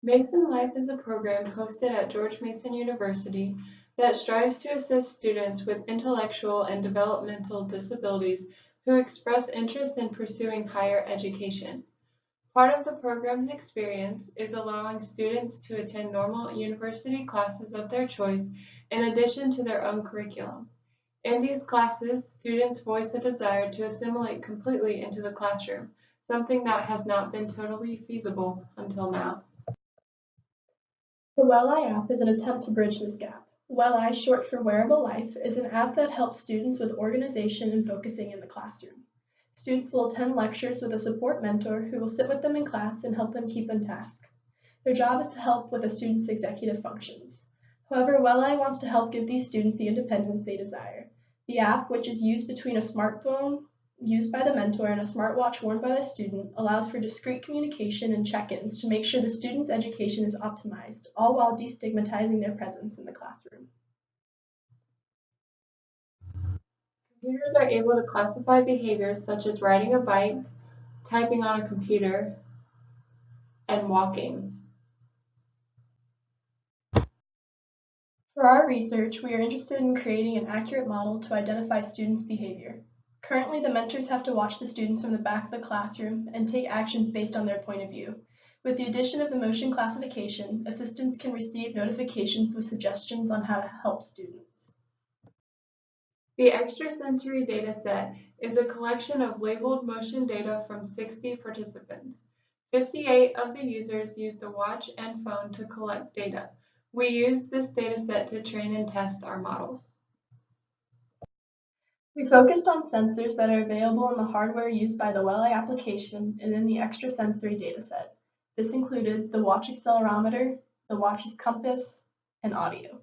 Mason Life is a program hosted at George Mason University that strives to assist students with intellectual and developmental disabilities who express interest in pursuing higher education. Part of the program's experience is allowing students to attend normal university classes of their choice in addition to their own curriculum. In these classes, students voice a desire to assimilate completely into the classroom, something that has not been totally feasible until now. The WellEye app is an attempt to bridge this gap. WellEye, short for Wearable Life, is an app that helps students with organization and focusing in the classroom. Students will attend lectures with a support mentor who will sit with them in class and help them keep on task. Their job is to help with a student's executive functions. However, WellEye wants to help give these students the independence they desire. The app, which is used between a smartphone used by the mentor and a smartwatch worn by the student, allows for discreet communication and check-ins to make sure the student's education is optimized, all while destigmatizing their presence in the classroom. Computers are able to classify behaviors such as riding a bike, typing on a computer, and walking. For our research, we are interested in creating an accurate model to identify students' behavior. Currently, the mentors have to watch the students from the back of the classroom and take actions based on their point of view. With the addition of the motion classification, assistants can receive notifications with suggestions on how to help students. The extrasensory dataset is a collection of labeled motion data from 60 participants. 58 of the users used the watch and phone to collect data. We used this dataset to train and test our models. We focused on sensors that are available in the hardware used by the WellEye application and in the extrasensory dataset. This included the watch accelerometer, the watch's compass, and audio.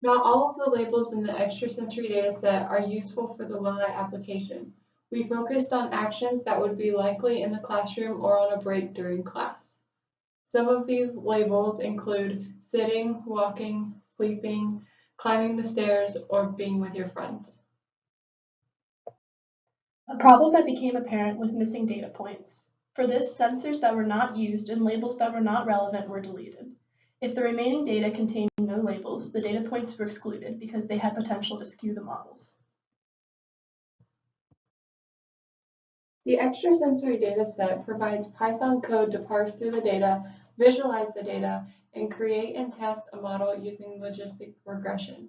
Not all of the labels in the extrasensory dataset are useful for the WellEye application. We focused on actions that would be likely in the classroom or on a break during class. Some of these labels include sitting, walking, sleeping, climbing the stairs, or being with your friends. A problem that became apparent was missing data points. For this, sensors that were not used and labels that were not relevant were deleted. If the remaining data contained no labels, the data points were excluded because they had potential to skew the models. The extrasensory dataset provides Python code to parse through the data, visualize the data, and create and test a model using logistic regression.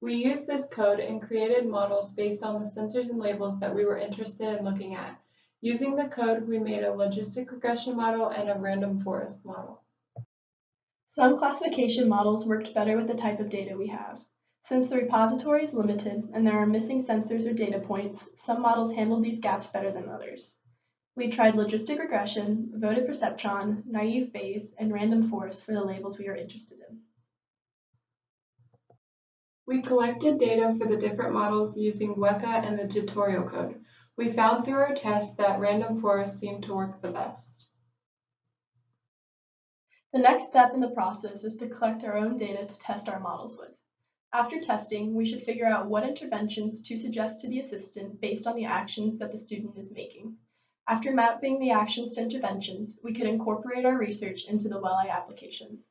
We used this code and created models based on the sensors and labels that we were interested in looking at. Using the code, we made a logistic regression model and a random forest model. Some classification models worked better with the type of data we have. Since the repository is limited and there are missing sensors or data points, some models handle these gaps better than others. We tried logistic regression, voted perceptron, naive Bayes, and random forest for the labels we are interested in. We collected data for the different models using Weka and the tutorial code. We found through our tests that random forest seemed to work the best. The next step in the process is to collect our own data to test our models with. After testing, we should figure out what interventions to suggest to the assistant based on the actions that the student is making. After mapping the actions to interventions, we could incorporate our research into the WellEye application.